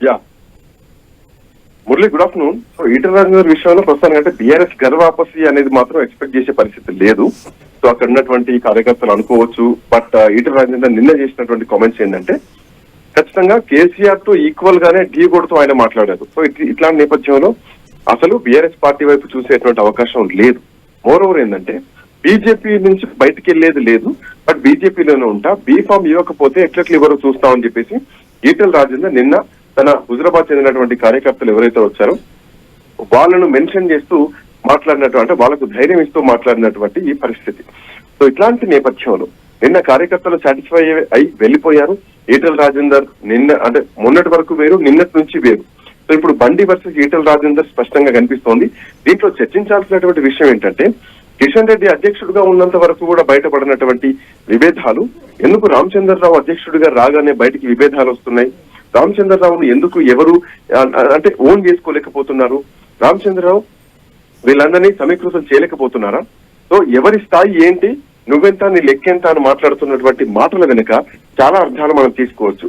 Yeah Murali, good afternoon. So Etela Rajender విషయంలో ప్రస్తుతానికి అంటే బీఆర్ఎస్ గర్వాపసి అనేది మాత్రం ఎక్స్పెక్ట్ చేసే పరిస్థితి లేదు. సో అక్కడ ఉన్నటువంటి కార్యకర్తలు అనుకోవచ్చు. బట్ ఈటల రాజేందర్ నిన్న చేసినటువంటి కామెంట్స్ ఏంటంటే ఖచ్చితంగా కేసీఆర్ తో ఈక్వల్ గానే ఢీ కొడుతూ ఆయన మాట్లాడారు. సో ఇట్లాంటి నేపథ్యంలో అసలు బీఆర్ఎస్ పార్టీ వైపు చూసేటువంటి అవకాశం లేదు. మోర్ ఓవర్ ఏంటంటే బీజేపీ నుంచి బయటకు వెళ్లేది లేదు, బట్ బీజేపీలోనే ఉంటా, బీఫామ్ ఇవ్వకపోతే ఎట్లెట్లు ఎవరో చూస్తామని చెప్పేసి ఈటల రాజేందర్ నిన్న తన హుజరాబాద్ చెందినటువంటి కార్యకర్తలు ఎవరైతే వచ్చారో వాళ్ళను మెన్షన్ చేస్తూ మాట్లాడినట్టు, అంటే వాళ్ళకు ధైర్యం ఇస్తూ మాట్లాడినటువంటి ఈ పరిస్థితి. సో ఇట్లాంటి నేపథ్యంలో నిన్న కార్యకర్తలు సాటిస్ఫై అయి వెళ్లిపోయారు. ఈటల రాజేందర్ నిన్న అంటే మొన్నటి వరకు వేరు, నిన్నటి నుంచి వేరు. సో ఇప్పుడు బండి వర్సెస్ ఈటల రాజేందర్ స్పష్టంగా కనిపిస్తోంది. దీంట్లో చర్చించాల్సినటువంటి విషయం ఏంటంటే కిషన్ రెడ్డి అధ్యక్షుడిగా ఉన్నంత వరకు కూడా బయటపడినటువంటి విభేదాలు ఎందుకు రామచంద్రరావు అధ్యక్షుడిగా రాగానే బయటికి విభేదాలు వస్తున్నాయి? రామచంద్రరావును ఎందుకు ఎవరు అంటే ఓన్ చేసుకోలేకపోతున్నారు? రామచంద్రరావు వీళ్ళందరినీ సమీకృతం చేయలేకపోతున్నారా? సో ఎవరి స్థాయి ఏంటి, నువ్వెంత, నీ లెక్కెంత అని మాట్లాడుతున్నటువంటి మాటల వెనుక చాలా అర్థాలు మనం తీసుకోవచ్చు.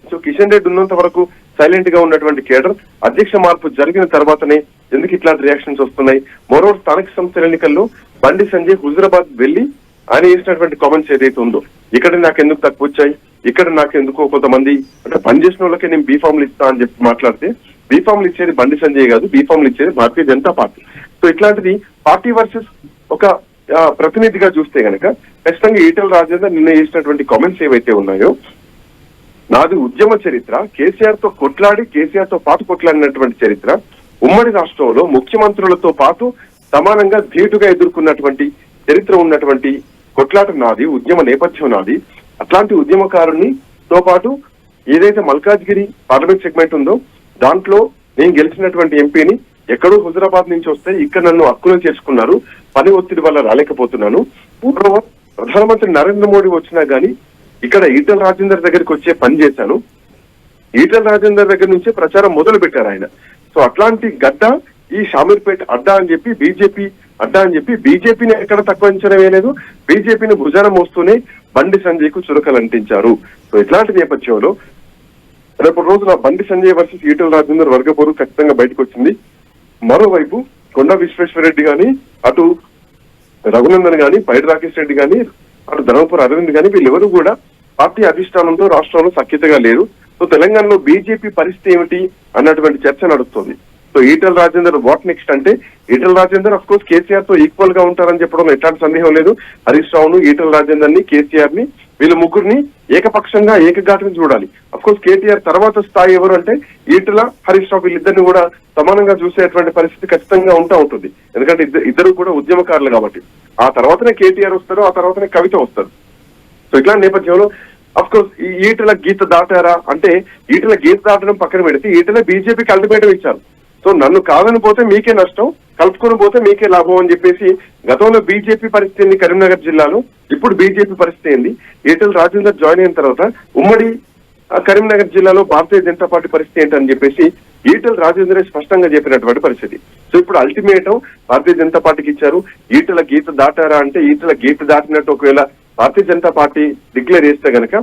సో కిషన్ రెడ్డి ఉన్నంత వరకు సైలెంట్ గా ఉన్నటువంటి కేడర్ అధ్యక్ష మార్పు జరిగిన తర్వాతనే ఎందుకు ఇట్లాంటి రియాక్షన్స్ వస్తున్నాయి? మరో స్థానిక సంస్థల ఎన్నికల్లో బండి సంజయ్ హుజరాబాద్ వెళ్లి ఆయన చేసినటువంటి కామెంట్స్ ఏదైతే ఉందో, ఇక్కడ నాకెందుకు తక్కువ వచ్చాయి, ఇక్కడ నాకెందుకో కొంతమంది అంటే పనిచేసిన వాళ్ళకే నేను బీఫామ్లు ఇస్తా అని చెప్పి మాట్లాడితే బీఫామ్లు ఇచ్చేది బండి సంజయ్ కాదు, బీఫామ్లు ఇచ్చేది భారతీయ జనతా పార్టీ. సో ఇట్లాంటిది పార్టీ వర్సెస్ ఒక ప్రతినిధిగా చూస్తే గనక ఖచ్చితంగా ఈటల రాజేందర్ నిన్న చేసినటువంటి కామెంట్స్ ఏవైతే ఉన్నాయో, నాది ఉద్యమ చరిత్ర, కేసీఆర్ తో కొట్లాడి కేసీఆర్ తో పాటు కొట్లాడినటువంటి చరిత్ర, ఉమ్మడి రాష్ట్రంలో ముఖ్యమంత్రులతో పాటు సమానంగా ధీటుగా ఎదుర్కొన్నటువంటి చరిత్ర ఉన్నటువంటి కొట్లాట నాది, ఉద్యమ నేపథ్యం నాది. అట్లాంటి ఉద్యమకారుని తో పాటు ఏదైతే మల్కాజ్గిరి పార్లమెంట్ సెగ్మెంట్ ఉందో దాంట్లో నేను గెలిచినటువంటి ఎంపీని ఎక్కడో హుజరాబాద్ నుంచి వస్తే ఇక్కడ నన్ను హక్కులు చేసుకున్నారు, పని ఒత్తిడి వల్ల రాలేకపోతున్నాను. ప్రధానమంత్రి నరేంద్ర మోడీ వచ్చినా గానీ ఇక్కడ ఈటల రాజేందర్ దగ్గరికి వచ్చే పని చేశాను. ఈటల రాజేందర్ దగ్గర నుంచే ప్రచారం మొదలు పెట్టారు ఆయన. సో అట్లాంటి గడ్డ ఈ షామీర్పేట అడ్డా అని చెప్పి బీజేపీ అడ్డా అని చెప్పి బీజేపీని ఎక్కడ తక్కువ అంచనా వేయలేదు, బీజేపీని భుజాన మోస్తూనే బండి సంజయ్ కు చురకలు అంటించారు. సో ఇట్లాంటి నేపథ్యంలో రేపు రోజున బండి సంజయ్ వర్సెస్ ఈటల రాజేందర్ వర్గపోరు ఖచ్చితంగా బయటకు వచ్చింది. మరోవైపు కొండా విశ్వేశ్వరరెడ్డి గాని, అటు రఘునందన్ గాని, పైడి రాకేష్ రెడ్డి గాని, అటు ధర్మపురి అరవింద్ గాని వీళ్ళెవరూ కూడా పార్టీ అధిష్టానంతో రాష్ట్రంలో సఖ్యతగా లేరు. సో తెలంగాణలో బీజేపీ పరిస్థితి ఏమిటి అన్నటువంటి చర్చ నడుస్తుంది. So Etela Rajender what next అంటే ఈటల రాజేందర్ అఫ్ కోర్స్ కేసీఆర్ తో ఈక్వల్ గా ఉంటారని చెప్పడం ఎట్లాంటి సందేహం లేదు. హరీష్ రావును, ఈటల రాజేందర్ ని, కేసీఆర్ ని, వీళ్ళ ముగ్గురిని ఏకపక్షంగా ఏకఘాటం చూడాలి. అఫ్ కోర్స్ కేటీఆర్ తర్వాత స్థాయి ఎవరు అంటే ఈటల, హరీష్ రావు వీళ్ళిద్దరిని కూడా సమానంగా చూసేటువంటి పరిస్థితి ఖచ్చితంగా ఉంటుంది. ఎందుకంటే ఇద్దరు కూడా ఉద్యమకారులు కాబట్టి. ఆ తర్వాతనే కేటీఆర్ వస్తారు, ఆ తర్వాతనే కవిత వస్తారు. సో ఇట్లాంటి నేపథ్యంలో అఫ్ కోర్స్ ఈటల గీత దాటారా అంటే ఈటల గీత దాటడం పక్కన పెడితే ఈటల బీజేపీకి అల్టిమేటం ఇచ్చారు. సో నన్ను కాదని పోతే మీకే నష్టం, కలుపుకొని పోతే మీకే లాభం అని చెప్పేసి గతంలో బీజేపీ పరిస్థితి ఏంది కరీంనగర్ జిల్లాలో, ఇప్పుడు బీజేపీ పరిస్థితి ఏంది, ఈటల రాజేందర్ జాయిన్ అయిన తర్వాత ఉమ్మడి కరీంనగర్ జిల్లాలో భారతీయ జనతా పార్టీ పరిస్థితి ఏంటని చెప్పేసి ఈటల రాజేందరే స్పష్టంగా చెప్పినటువంటి పరిస్థితి. సో ఇప్పుడు అల్టిమేటం భారతీయ జనతా పార్టీకి ఇచ్చారు. ఈటల గీత దాటారా అంటే ఈటల గీత దాటినట్టు ఒకవేళ భారతీయ జనతా పార్టీ డిక్లేర్ చేస్తే గనక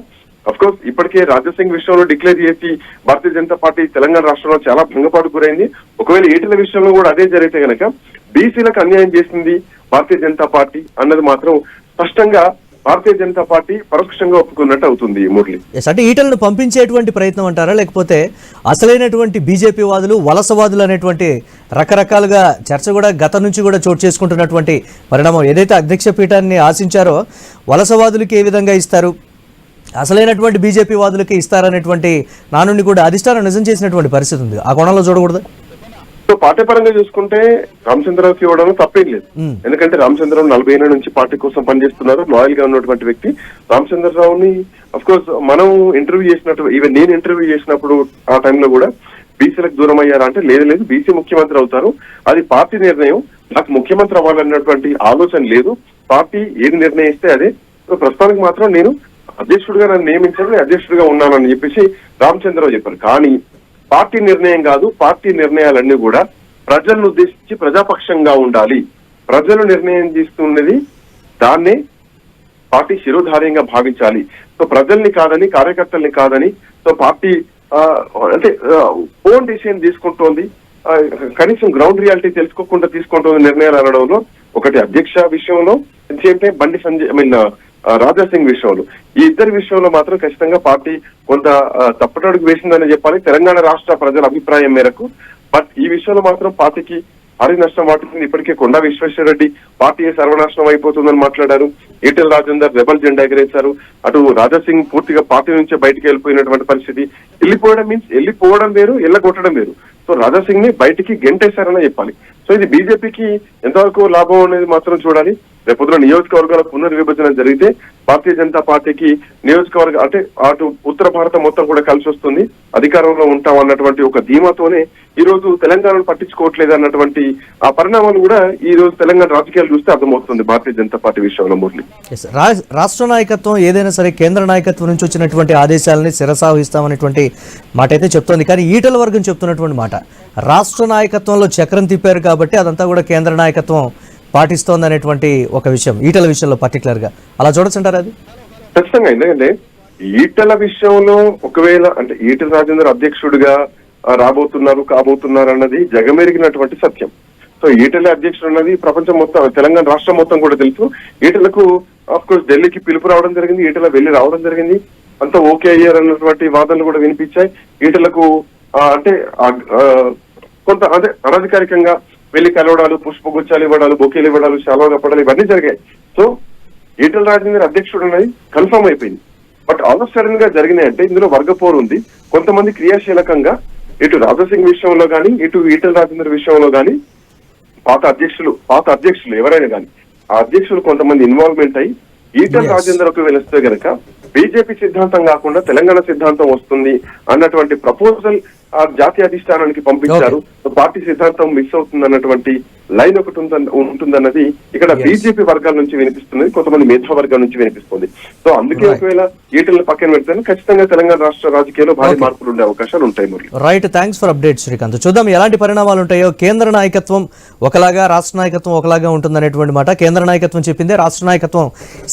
అఫ్ కోర్స్ ఇప్పటికే రాజాసింగ్ విషయంలో డిక్లేర్ చేసి భారతీయ జనతా పార్టీ తెలంగాణ రాష్ట్రంలో చాలా భంగపాటు గురైంది. ఒకవేళ ఈటల విషయంలో కూడా అదే జరిగితే గనక బీసీలకు అన్యాయం చేసింది భారతీయ జనతా పార్టీ అన్నది మాత్రం స్పష్టంగా భారతీయ జనతా పార్టీ పరోక్షంగా ఒప్పుకున్నట్టు అవుతుంది. మురళి, అంటే ఈటలను పంపించేటువంటి ప్రయత్నం అంటారా, లేకపోతే అసలైనటువంటి బీజేపీ వాదులు వలసవాదులు అనేటువంటి రకరకాలుగా చర్చ కూడా గతం నుంచి కూడా చోటు చేసుకుంటున్నటువంటి పరిణామం? ఏదైతే అధ్యక్ష పీఠాన్ని ఆశించారో వలసవాదులకి ఏ విధంగా ఇస్తారు, అసలైనటువంటి బీజేపీ వాదులకి ఇస్తారనేటువంటి నానుని కూడా అధిష్టానం నిజం చేసినటువంటి పరిస్థితి ఉంది. ఆ కోణంలో చూడకూడదు. సో పార్టీపరంగా చూసుకుంటే రామచంద్రరావుకి ఇవ్వడం తప్పేం లేదు. ఎందుకంటే రామచంద్రరావు 40 ఏళ్ల నుంచి పార్టీ కోసం పనిచేస్తున్నారు, లాయల్ గా ఉన్నటువంటి వ్యక్తి. రామచంద్రరావుని అఫ్ కోర్స్ మనం ఇంటర్వ్యూ చేసినట్టు, ఈవెన్ నేను ఇంటర్వ్యూ చేసినప్పుడు ఆ టైంలో కూడా బీసీలకు దూరం అయ్యారా అంటే లేదు, బీసీ ముఖ్యమంత్రి అవుతారు, అది పార్టీ నిర్ణయం, నాకు ముఖ్యమంత్రి అవ్వాలన్నటువంటి ఆలోచన లేదు, పార్టీ ఏది నిర్ణయిస్తే అదే. ప్రస్తుతానికి మాత్రం నేను అధ్యక్షుడిగా నన్ను నియమించారు, నేను అధ్యక్షుడిగా ఉన్నానని చెప్పేసి రామచంద్రరావు చెప్పారు. కానీ పార్టీ నిర్ణయం కాదు, పార్టీ నిర్ణయాలన్నీ కూడా ప్రజలను ఉద్దేశించి ప్రజాపక్షంగా ఉండాలి. ప్రజలు నిర్ణయం తీసుకున్నది దాన్నే పార్టీ శిరోధార్యంగా భావించాలి. సో ప్రజల్ని కాదని, కార్యకర్తల్ని కాదని, సో పార్టీ అంటే ఓన్ డిసిషన్ తీసుకుంటోంది, కనీసం గ్రౌండ్ రియాలిటీ తెలుసుకోకుండా తీసుకుంటోంది నిర్ణయాలు అనడంలో. ఒకటి అధ్యక్ష విషయంలో, సేమ్ బండి సంజయ్ రాజా సింగ్ విషయంలో, ఈ ఇద్దరి విషయంలో మాత్రం ఖచ్చితంగా పార్టీ కొంత తప్పటడుగు వేసిందని చెప్పాలి తెలంగాణ రాష్ట్ర ప్రజల అభిప్రాయం మేరకు. బట్ ఈ విషయంలో మాత్రం పార్టీకి భారీ నష్టం వాటింది. ఇప్పటికే కొండా విశ్వేశ్వరరెడ్డి పార్టీ సర్వనాశనం అయిపోతుందని మాట్లాడారు. ఈటెల రాజేందర్ రెబల్ జెండా ఎగరేశారు. అటు రాజా సింగ్ పూర్తిగా పార్టీ నుంచే బయటకు వెళ్ళిపోయినటువంటి పరిస్థితి. వెళ్ళిపోవడం వేరు, ఎల్లగొట్టడం వేరు. సో రాజా సింగ్ ని బయటికి గెంటేశారని చెప్పాలి. సో ఇది బీజేపీకి ఎంతవరకు లాభం అనేది మాత్రం చూడాలి. రేపొద్దున నియోజకవర్గాల పునర్విభజన జరిగితే భారతీయ జనతా పార్టీకి నియోజకవర్గ అంటే అటు ఉత్తర భారతం మొత్తం కూడా కలిసి వస్తుంది, అధికారంలో ఉంటాం అన్నటువంటి ఒక ధీమాతోనే ఈ రోజు తెలంగాణను పట్టించుకోవట్లేదు అన్నటువంటి ఆ పరిణామాలు కూడా ఈ రోజు తెలంగాణ రాజకీయాలు చూస్తే అర్థమవుతుంది భారతీయ జనతా పార్టీ విషయంలో. మురళి, రాష్ట్ర నాయకత్వం ఏదైనా సరే కేంద్ర నాయకత్వం నుంచి వచ్చినటువంటి ఆదేశాలని శిరసావహిస్తామనేటువంటి మాట అయితే చెప్తోంది. కానీ ఈటల వర్గం చెప్తున్నటువంటి మాట, రాష్ట్ర నాయకత్వంలో చక్రం తిప్పారు కాబట్టి అదంతా కూడా కేంద్ర నాయకత్వం పాటిస్తోంది అనేటువంటి ఒక విషయం ఈటల విషయంలో పర్టికులర్ గా అలా చూడొచ్చంటారా? అది ఖచ్చితంగా. ఎందుకంటే ఈటల విషయంలో ఒకవేళ అంటే ఈటల రాజేందర్ అధ్యక్షుడిగా కాబోతున్నారు అన్నది జగమెరిగినటువంటి సత్యం. సో ఈటల అధ్యక్షుడు అన్నది ప్రపంచం మొత్తం, తెలంగాణ రాష్ట్రం మొత్తం కూడా తెలుసు. ఈటలకు ఆఫ్ కోర్స్ ఢిల్లీకి పిలుపు రావడం జరిగింది, ఈటల వెళ్లి రావడం జరిగింది, అంతా ఓకే అయ్యారు అన్నటువంటి వాదనలు కూడా వినిపించాయి. ఈటలకు అంటే కొంత అదే అనధికారికంగా వెళ్లి కలవడాలు, పుష్పగుచ్చాలు ఇవ్వడాలు, బొకేలు ఇవ్వడాలు, శాలువా కప్పడాలు ఇవన్నీ జరిగాయి. సో ఈటల రాజేందర్ అధ్యక్షుడు అనేది కన్ఫర్మ్ అయిపోయింది. బట్ ఆల్ ఆఫ్ సడన్ గా జరిగినాయి అంటే ఇందులో వర్గపోరు ఉంది. కొంతమంది క్రియాశీలకంగా ఇటు రాజాసింగ్ విషయంలో కానీ, ఇటు ఈటల రాజేందర్ విషయంలో కానీ పాత అధ్యక్షులు ఎవరైనా కానీ ఆ అధ్యక్షులు కొంతమంది ఇన్వాల్వ్మెంట్ అయ్యి ఈటల రాజేందర్ ఒక వెలిస్తే గనక బీజేపీ సిద్ధాంతం కాకుండా తెలంగాణ సిద్ధాంతం వస్తుంది అన్నటువంటి ప్రపోజల్ ఆ జాతీయ అధిష్టానానికి పంపించారు. పార్టీ సిద్ధాంతం మిస్ అవుతుంది అన్నటువంటి లైన్ ఒకటి ఉంటుందన్నది ఇక్కడ బీజేపీ వర్గాల నుంచి వినిపిస్తున్నది, కొంతమంది మేధా వర్గాల నుంచి వినిపిస్తుంది. సో అందుకే ఒకవేళ ఈటల పక్కన పెడితే ఖచ్చితంగా తెలంగాణ రాష్ట్ర రాజకీయాల్లో భారీ మార్పులు ఉండే అవకాశాలు ఉంటాయి. Murali, right, thanks for update Srikanth. చూద్దాం ఎలాంటి పరిణామాలు ఉంటాయో. కేంద్ర నాయకత్వం ఒకలాగా, రాష్ట్ర నాయకత్వం ఒకలాగా ఉంటుంది అనేటువంటి మాట కేంద్ర నాయకత్వం చెప్పిందే. రాష్ట్ర నాయకత్వం